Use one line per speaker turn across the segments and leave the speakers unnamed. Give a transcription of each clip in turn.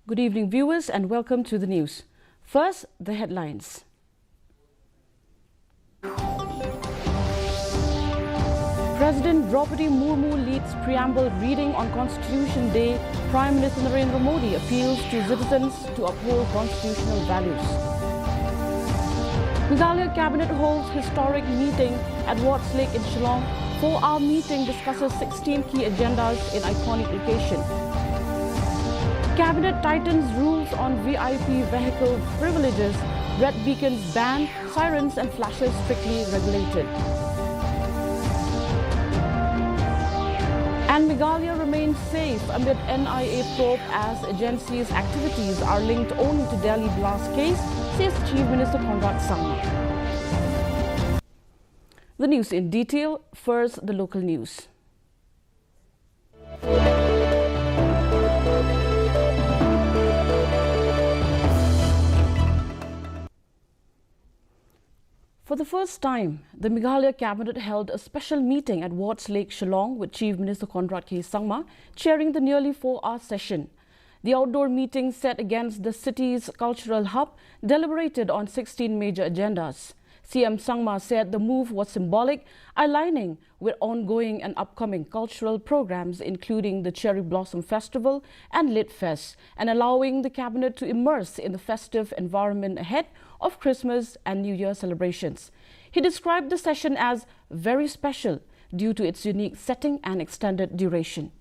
Good evening, viewers, and welcome to the news. First, the headlines. President Draupadi Murmu leads preamble reading on Constitution Day. Prime Minister Narendra Modi appeals to citizens to uphold constitutional values. Meghalaya Cabinet holds historic meeting at Watts Lake in Shillong. 4-hour meeting discusses 16 key agendas in iconic location. Cabinet tightens rules on VIP vehicle privileges. Red beacons banned, sirens and flashes strictly regulated. And Meghalaya remains safe amid NIA probe as agency's activities are linked only to Delhi blast case, says Chief Minister Conrad Sangma. The news in detail. First, the local news. For the first time, the Meghalaya Cabinet held a special meeting at Watts Lake, Shillong, with Chief Minister Conrad Sangma chairing the nearly 4-hour session. The outdoor meeting, set against the city's cultural hub, deliberated on 16 major agendas. CM Sangma said the move was symbolic, aligning with ongoing and upcoming cultural programs, including the Cherry Blossom Festival and Lit Fest, and allowing the Cabinet to immerse in the festive environment ahead of Christmas and New Year celebrations. He described the session as very special due to its unique setting and extended duration.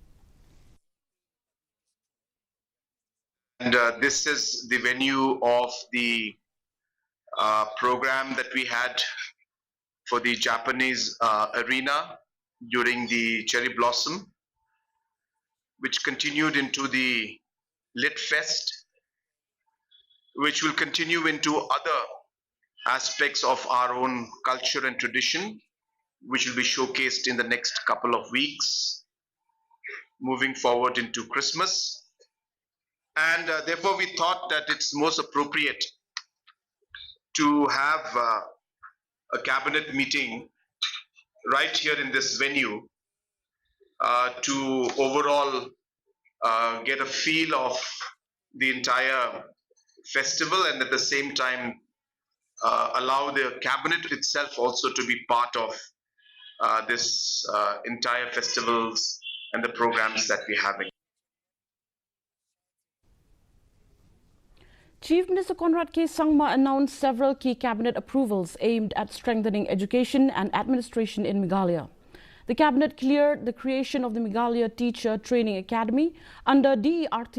And this is the venue of the program that we had for the Japanese arena during the Cherry Blossom, which continued into the Lit Fest, which will continue into other aspects of our own culture and tradition, which will be showcased in the next couple of weeks, moving forward into Christmas. And therefore, we thought that it's most appropriate to have a cabinet meeting right here in this venue to overall get a feel of the entire festival, and at the same time allow the cabinet itself also to be part of this entire festivals and the programs that we're having.
Chief Minister Conrad Sangma announced several key cabinet approvals aimed at strengthening education and administration in Meghalaya. The cabinet cleared the creation of the Meghalaya Teacher Training Academy under DERT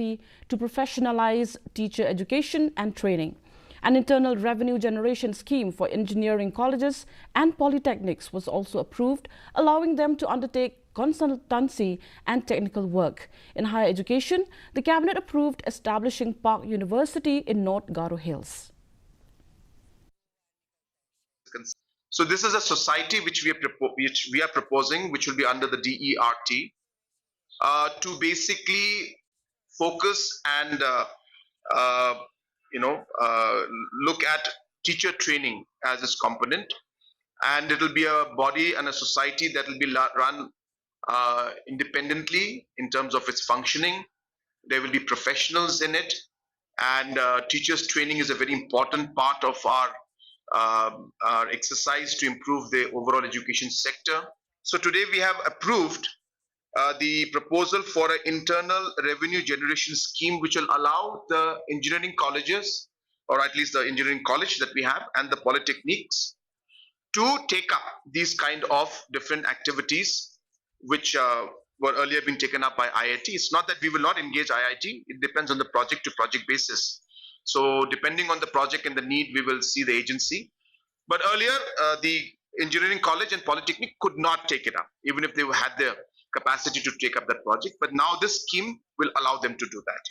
to professionalize teacher education and training. An internal revenue generation scheme for engineering colleges and polytechnics was also approved, allowing them to undertake consultancy and technical work. In higher education, the cabinet approved establishing Park University in North Garo Hills.
So this is a society which we are proposing, which will be under the DERT, to basically focus and look at teacher training as its component, and it will be a body and a society that will be run independently in terms of its functioning. There will be professionals in it, and teachers training is a very important part of our exercise to improve the overall education sector. So today we have approved the proposal for an internal revenue generation scheme, which will allow the engineering colleges, or at least the engineering college that we have, and the polytechnics to take up these kind of different activities which were earlier being taken up by IIT. It's not that we will not engage IIT. It depends on the project to project basis. So depending on the project and the need, we will see the agency. But earlier, the engineering college and polytechnic could not take it up, even if they had the capacity to take up that project. But now this scheme will allow them to do that.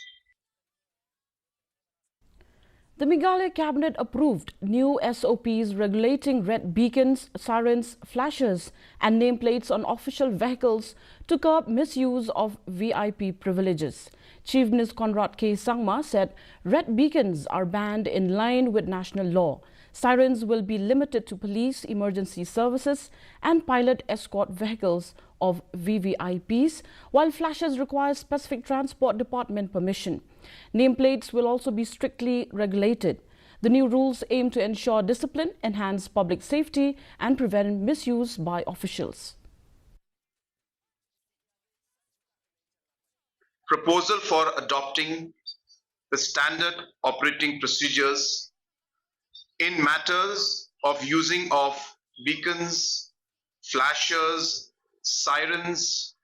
The Meghalaya Cabinet approved new SOPs regulating red beacons, sirens, flashes and nameplates on official vehicles to curb misuse of VIP privileges. Chief Minister Conrad Sangma said red beacons are banned in line with national law. Sirens will be limited to police, emergency services and pilot escort vehicles of VVIPs, while flashers require specific Transport Department permission. Nameplates will also be strictly regulated. The new rules aim to ensure discipline, enhance public safety, and prevent misuse by officials.
Proposal for adopting the standard operating procedures in matters of using of beacons, flashers, sirens,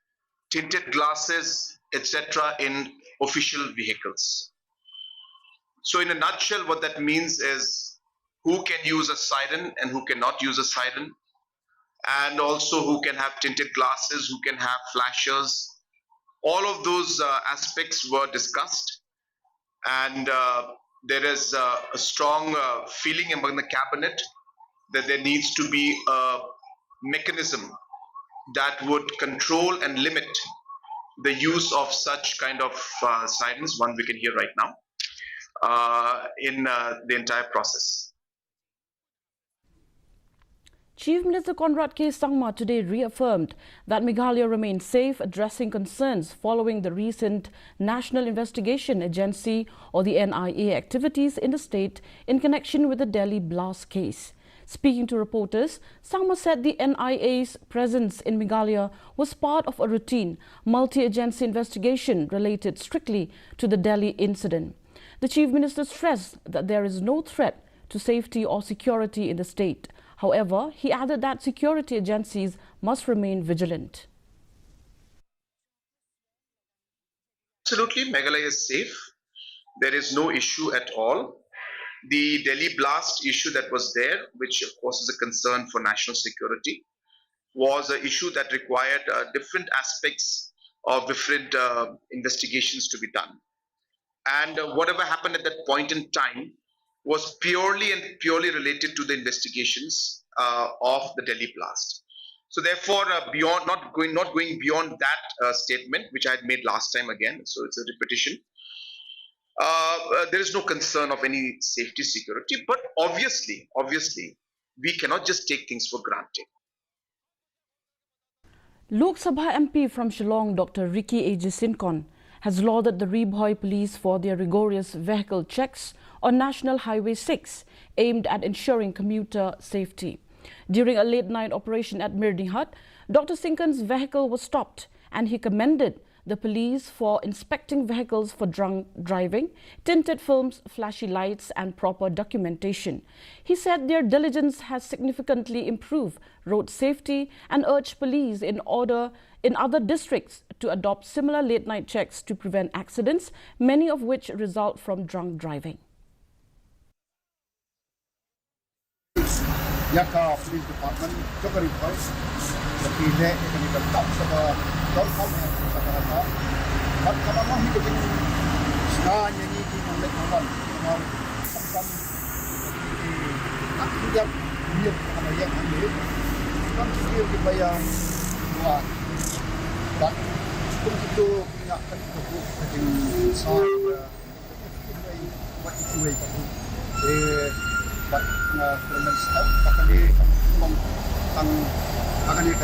tinted glasses, etc. in official vehicles. So in a nutshell, what that means is who can use a siren and who cannot use a siren, and also who can have tinted glasses, who can have flashers. All of those aspects were discussed, and there is a strong feeling among the cabinet that there needs to be a mechanism that would control and limit the use of such kind of sirens, one we can hear right now, in the entire process.
Chief Minister Conrad K. Sangma today reaffirmed that Meghalaya remains safe, addressing concerns following the recent National Investigation Agency or the NIA activities in the state in connection with the Delhi blast case. Speaking to reporters, Sangma said the NIA's presence in Meghalaya was part of a routine multi-agency investigation related strictly to the Delhi incident. The Chief Minister stressed that there is no threat to safety or security in the state. However, he added that security agencies must remain vigilant.
Absolutely, Meghalaya is safe. There is no issue at all. The Delhi blast issue that was there, which of course is a concern for national security, was an issue that required different aspects of different investigations to be done. And whatever happened at that point in time was purely related to the investigations of the Delhi blast. So therefore, not going beyond that statement, which I had made last time again, so it's a repetition. There is no concern of any safety security, but obviously, we cannot just take things for granted.
Lok Sabha MP from Shillong, Dr. Ricky A. Jisinkon, has lauded the Ribhoi police for their rigorous vehicle checks on National Highway 6 aimed at ensuring commuter safety. During a late-night operation at Mirnihat, Dr. Sinkon's vehicle was stopped and he commended the police for inspecting vehicles for drunk driving, tinted films, flashy lights and proper documentation. He said their diligence has significantly improved road safety and urged police in other districts to adopt similar late-night checks to prevent accidents, many of which result from drunk driving.
Yaka Police Department, Jokari Voice, the Pile, the top of the Dolphin and Sakarata. But Kamama, he could be Sna, Yaniki, and let one. Some Akida, Milk, and a young man, come to give the Bayan one. But come to do not the book in side, what is the way? But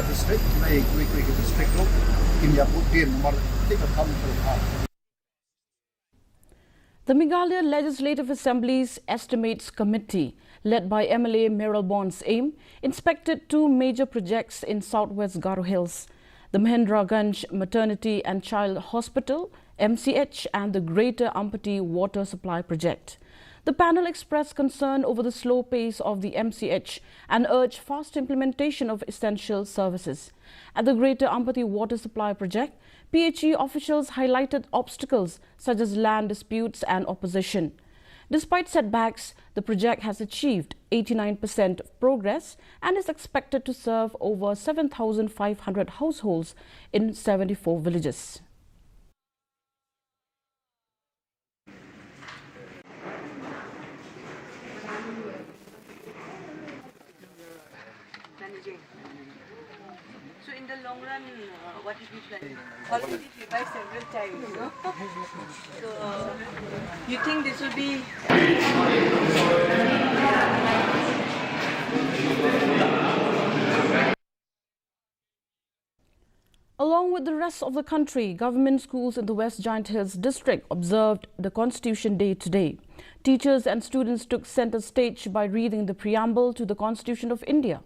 district, district
The Meghalaya Legislative Assembly's Estimates Committee, led by MLA Meral Bonds Aim, inspected two major projects in southwest Garo Hills: the Mahendraganj Maternity and Child Hospital, MCH, and the Greater Ampati Water Supply Project. The panel expressed concern over the slow pace of the MCH and urged fast implementation of essential services. At the Greater Ampati Water Supply Project, PHE officials highlighted obstacles such as land disputes and opposition. Despite setbacks, the project has achieved 89% of progress and is expected to serve over 7,500 households in 74 villages.
So in the long run, what is the plan? Already revised several times, no? So you think this will be?
Along with the rest of the country, government schools in the West Giant Hills district observed the Constitution Day today. Teachers and students took center stage by reading the preamble to the Constitution of India.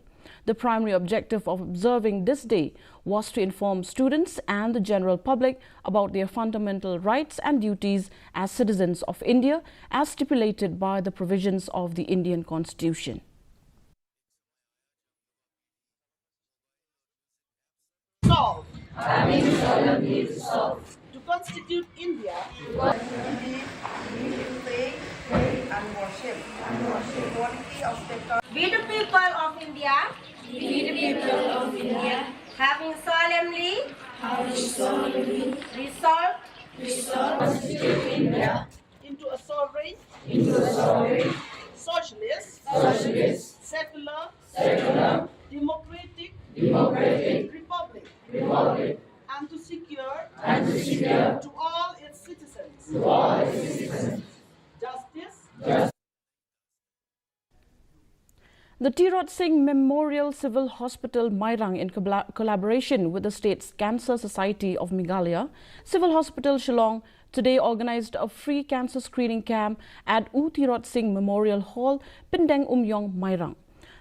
The primary objective of observing this day was to inform students and the general public about their fundamental rights and duties as citizens of India as stipulated by the provisions of the Indian Constitution.
I mean solemnly resolve to constitute India in faith and worship. Quality of the
We the people of India, having solemnly resolved
resolve
to constitute India
into a sovereign, socialist, secular, democratic, republic, and to secure to all its citizens justice.
The Tirot Singh Memorial Civil Hospital, Mairang, in collaboration with the state's Cancer Society of Meghalaya, Civil Hospital Shillong, today organized a free cancer screening camp at U Tirot Singh Memorial Hall, Pindeng Umyong, Mairang.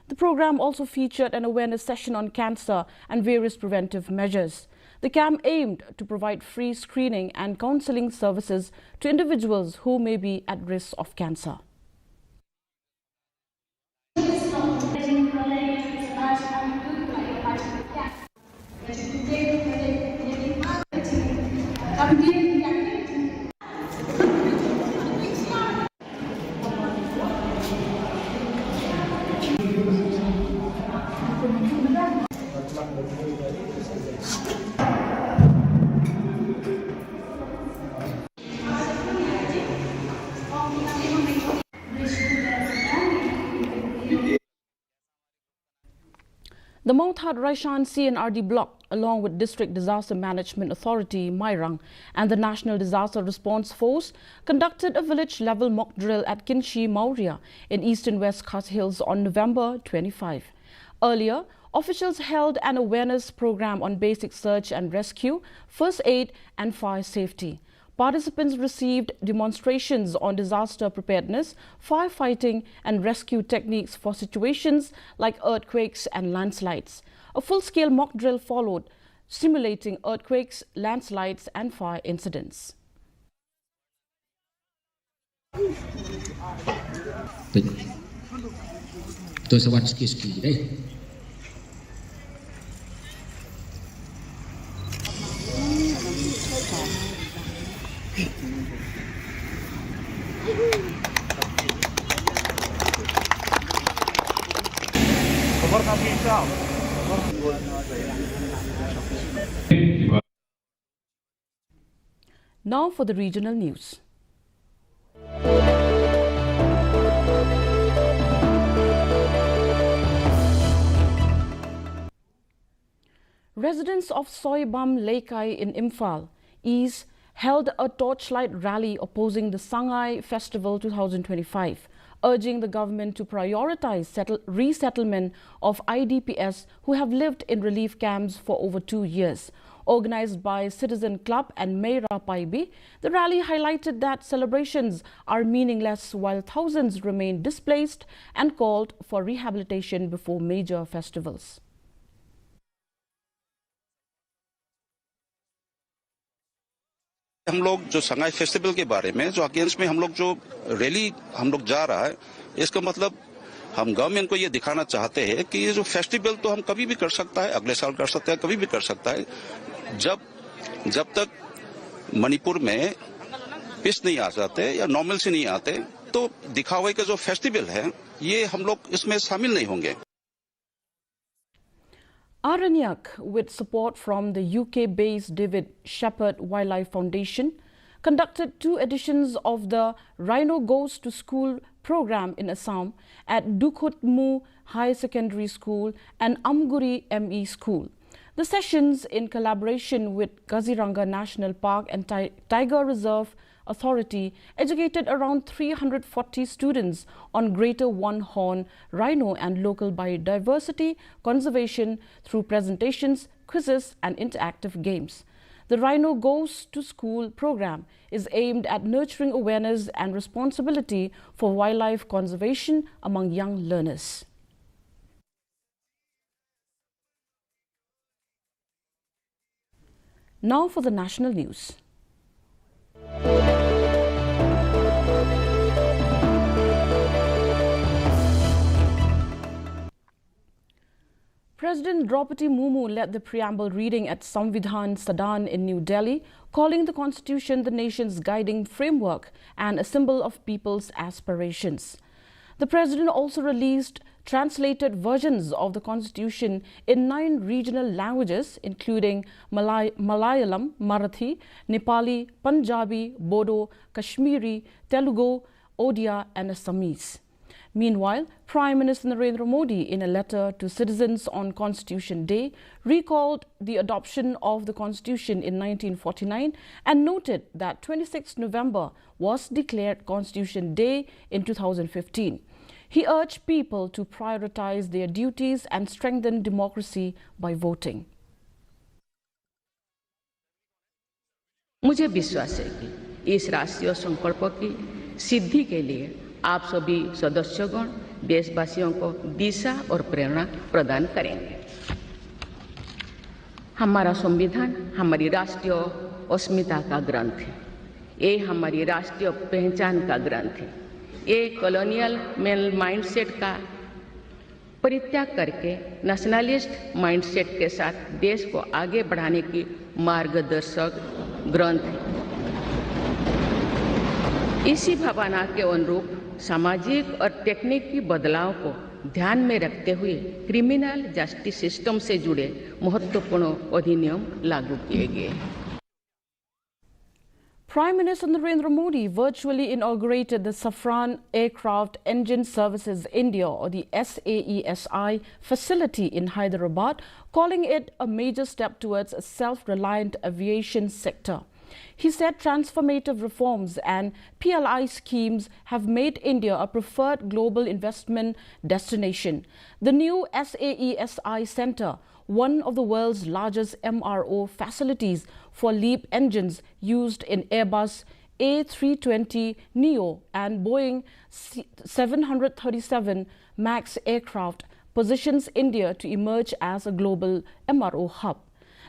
The program also featured an awareness session on cancer and various preventive measures. The camp aimed to provide free screening and counseling services to individuals who may be at risk of cancer. The Mauthat Raishan CNRD block, along with District Disaster Management Authority, Mairang, and the National Disaster Response Force, conducted a village-level mock drill at Kinshi, Maurya, in eastern West Khas Hills on November 25. Earlier, officials held an awareness program on basic search and rescue, first aid, and fire safety. Participants received demonstrations on disaster preparedness, firefighting and rescue techniques for situations like earthquakes and landslides. A full-scale mock drill followed, simulating earthquakes, landslides and fire incidents. Now for the regional news. Residents of Soibam Lekai in Imphal East held a torchlight rally opposing the Sangai Festival 2025, urging the government to prioritize resettlement of IDPs who have lived in relief camps for over 2 years. Organized by Citizen Club and Meira Paibi, the rally highlighted that celebrations are meaningless while thousands remain displaced and called for rehabilitation before major festivals.
हम लोग जो Sangai festival के बारे में जो against में हम लोग जो रैली हम लोग जा रहा है, इसका मतलब हम गवर्नमेंट को ये दिखाना चाहते हैं कि ये जो फेस्टिवल तो हम कभी भी कर सकता है, अगले साल कर सकता है, कभी भी कर सकता है, जब तक मणिपुर में पीस नहीं आ जाते या नॉर्मल से नहीं आते, तो दिखावे का जो फेस्टिवल है ये हम लोग इसमें शामिल नहीं होंगे.
Aranyak, with support from the UK-based David Shepherd Wildlife Foundation, conducted 2 editions of the Rhino Goes to School program in Assam at Dukhutmu High Secondary School and Amguri ME School. The sessions, in collaboration with Kaziranga National Park and Tiger Reserve Authority, educated around 340 students on greater one-horn rhino and local biodiversity conservation through presentations, quizzes, and interactive games. The Rhino Goes to School program is aimed at nurturing awareness and responsibility for wildlife conservation among young learners. Now for the national news. President Draupadi Murmu led the preamble reading at Samvidhan Sadan in New Delhi, calling the constitution the nation's guiding framework and a symbol of people's aspirations. The president also released translated versions of the constitution in 9 regional languages, including Malayalam, Marathi, Nepali, Punjabi, Bodo, Kashmiri, Telugu, Odia, and Assamese. Meanwhile, Prime Minister Narendra Modi, in a letter to citizens on Constitution Day, recalled the adoption of the Constitution in 1949 and noted that 26 November was declared Constitution Day in 2015. He urged people to prioritize their duties and strengthen democracy by voting.
मुझे विश्वास है कि इस राष्ट्रीय संकल्प की सिद्धि के लिए आप सभी सदस्यगण देशवासियों को दिशा और प्रेरणा प्रदान करेंगे। हमारा संविधान हमारी राष्ट्रीय अस्मिता का ग्रंथ है। ये हमारी राष्ट्रीय पहचान का ग्रंथ है। ये कॉलोनियल माइंडसेट का परित्याग करके नेशनलिस्ट माइंडसेट के साथ देश को आगे बढ़ाने की मार्गदर्शक ग्रंथ है। इसी भावना के अनुरूप सामाजिक और तकनीकी बदलाव को ध्यान में रखते हुए क्रिमिनल जस्टिस सिस्टम से जुड़े महत्वपूर्ण अधिनियम लागू किए गए।
Prime Minister Narendra Modi virtually inaugurated the Safran Aircraft Engine Services India, or the SAESI, facility in Hyderabad, calling it a major step towards a self-reliant aviation sector. He said transformative reforms and PLI schemes have made India a preferred global investment destination. The new SAESI Centre, one of the world's largest MRO facilities for LEAP engines used in Airbus A320neo and Boeing 737 MAX aircraft, positions India to emerge as a global MRO hub.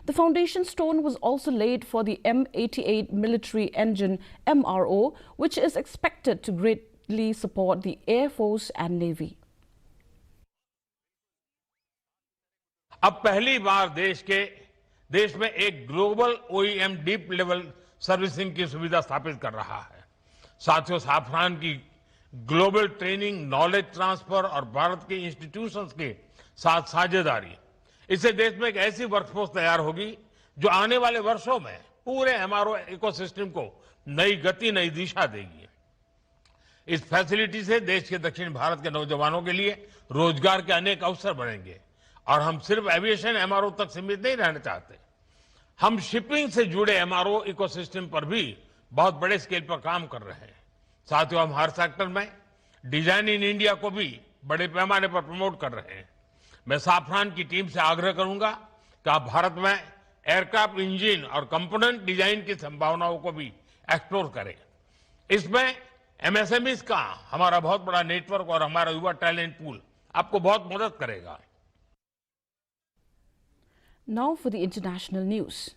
The foundation stone was also laid for the M88 military engine MRO, which is expected to greatly support the Air Force and Navy.
अब पहली बार देश में एक global OEM deep level servicing की सुविधा स्थापित कर रहा है। साथियों, साफरान की ग्लोबल ट्रेनिंग, नॉलेज ट्रांसफर और भारत के इंस्टीट्यूशंस के साथ साझेदारी, इससे देश में एक ऐसी वर्कफोर्स तैयार होगी जो आने वाले वर्षों में पूरे एमआरओ इकोसिस्टम को नई गति, नई दिशा देगी। इस फैसिलिटी से देश के दक्षिण भारत के नौजवानों के लिए रोजगार के अनेक अवसर बनेंगे और हम सिर्फ एविएशन एमआरओ तक सीमित नहीं रहना चाहते। हम शिपिंग से जुड़े एमआरओ इकोसिस्टम पर भी बहुत बड़े स्केल पर काम कर रहे हैं। साथियों, हम हर सेक्टर में डिजाइन इन इंडिया को भी बड़े पैमाने पर प्रमोट कर रहे हैं। मैं साफरान की टीम से आग्रह करूंगा कि आप भारत में एयरक्राफ्ट इंजन और कंपोनेंट डिजाइन की संभावनाओं को भी एक्सप्लोर करें। इसमें एमएसएमईज का हमारा बहुत बड़ा नेटवर्क और हमारा युवा टैलेंट पूल आपको बहुत मदद करेगा।
Now for the international news.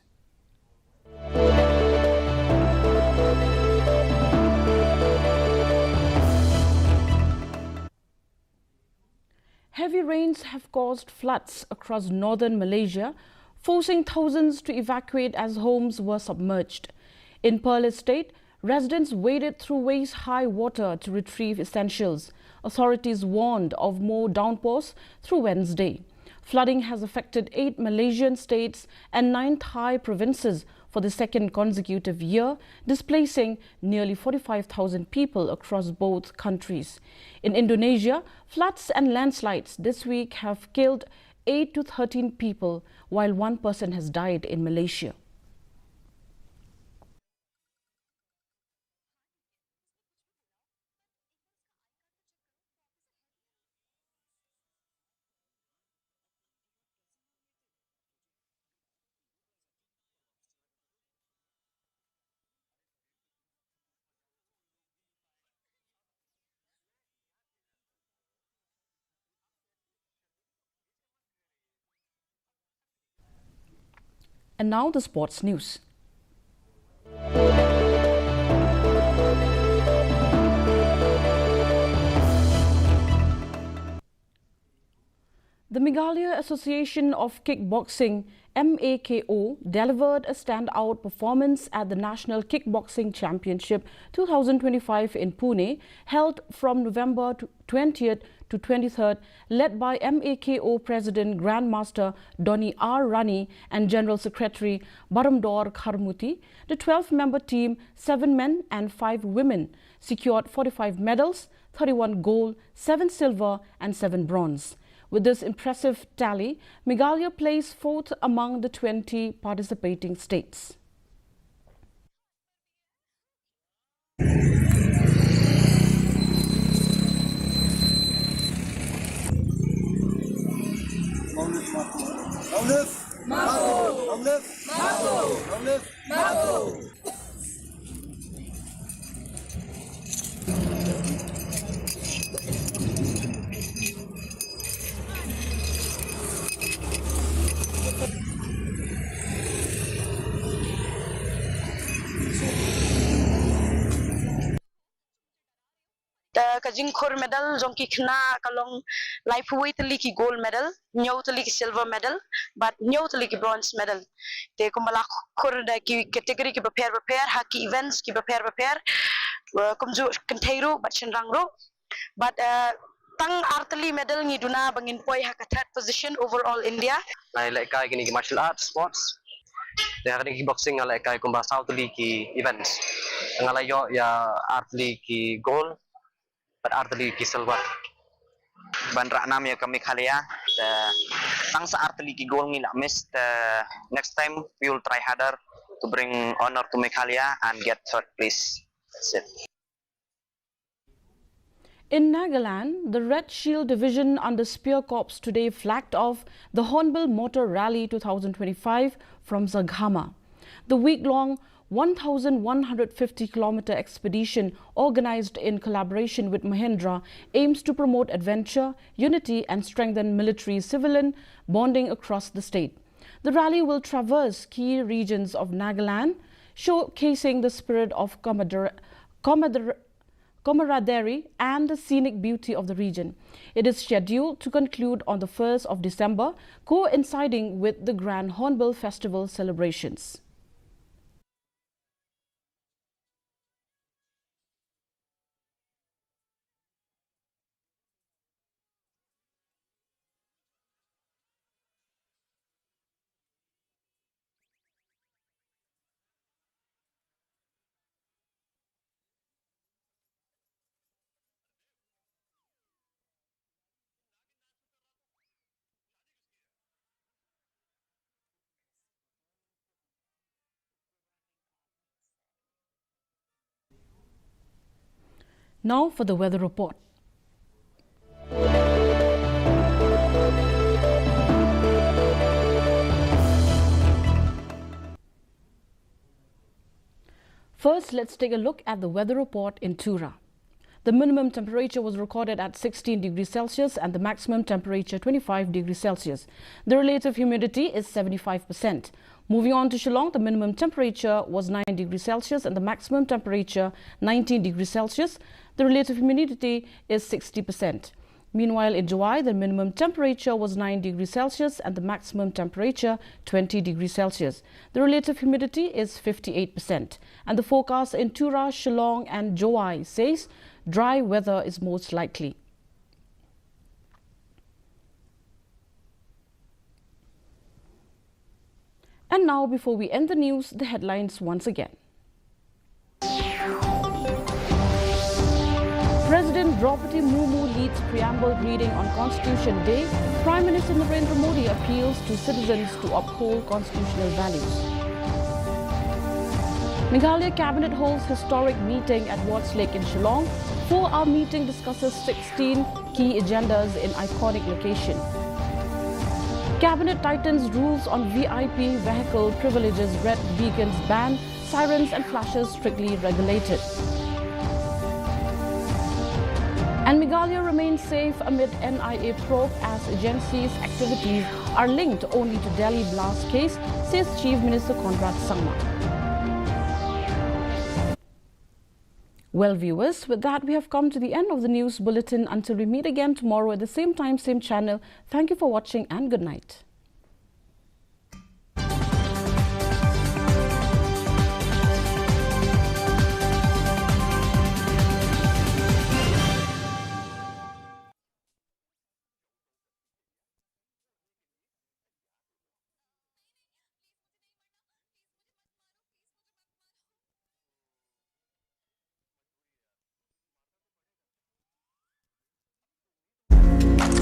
Heavy rains have caused floods across northern Malaysia, forcing thousands to evacuate as homes were submerged. In Perlis State, residents waded through waist-high water to retrieve essentials. Authorities warned of more downpours through Wednesday. Flooding has affected 8 Malaysian states and 9 Thai provinces for the second consecutive year, displacing nearly 45,000 people across both countries. In Indonesia, floods and landslides this week have killed 8 to 13 people, while 1 person has died in Malaysia. And now the sports news. The Meghalaya Association of Kickboxing MAKO delivered a standout performance at the National Kickboxing Championship 2025 in Pune, held from November 20th to 23rd, led by MAKO President Grandmaster Donny R. Rani and General Secretary Baramdor Kharmuti. The 12-member team, 7 men and 5 women, secured 45 medals, 31 gold, 7 silver and 7 bronze. With this impressive tally, Meghalaya placed 4th among the 20 participating states.
Kajing khor medal jongki khna kalong life weight li gold medal nyot li silver medal but nyot li bronze medal te kumala khor da ki category ki prepare haki events ki prepare kumju contairo but chenrangro but tang artli medal ni duna bangin poi haka third position overall India
I like kai gini martial arts sports dia kini kickboxing ala kai kumba south li ki events ngala yo ya artli ki gold but artli ki silver
ban Ranam ya kami Meghalaya tang sa artli ki goal ngila miss next time we will try harder to bring honor to Meghalaya and get third place. That's it.
In Nagaland, the Red Shield Division under Spear Corps today flagged off the Hornbill Motor Rally 2025 from Zaghama. The week-long 1,150-kilometer expedition organized in collaboration with Mahindra aims to promote adventure, unity and strengthen military-civilian bonding across the state. The rally will traverse key regions of Nagaland, showcasing the spirit of camaraderie and the scenic beauty of the region. It is scheduled to conclude on the 1st of December, coinciding with the Grand Hornbill Festival celebrations. Now for the weather report. First, let's take a look at the weather report in Tura. The minimum temperature was recorded at 16 degrees Celsius and the maximum temperature 25 degrees Celsius. The relative humidity is 75%. Moving on to Shillong, the minimum temperature was 9 degrees Celsius and the maximum temperature 19 degrees Celsius. The relative humidity is 60%. Meanwhile, in Juwai, the minimum temperature was 9 degrees Celsius and the maximum temperature 20 degrees Celsius. The relative humidity is 58%. And the forecast in Tura, Shillong and Juwai says dry weather is most likely. And now, before we end the news, the headlines once again. President Draupadi Murmu leads preamble reading on Constitution Day. Prime Minister Narendra Modi appeals to citizens to uphold constitutional values. Meghalaya Cabinet holds historic meeting at Watts Lake in Shillong. 4-hour meeting discusses 16 key agendas in iconic location. Cabinet tightens rules on VIP vehicle privileges, red beacons banned, sirens and flashes strictly regulated. And Meghalaya remains safe amid NIA probe as agency's activities are linked only to Delhi blast case, says Chief Minister Conrad Sangma. Well, viewers, with that we have come to the end of the news bulletin. Until we meet again tomorrow at the same time, same channel, thank you for watching and good night.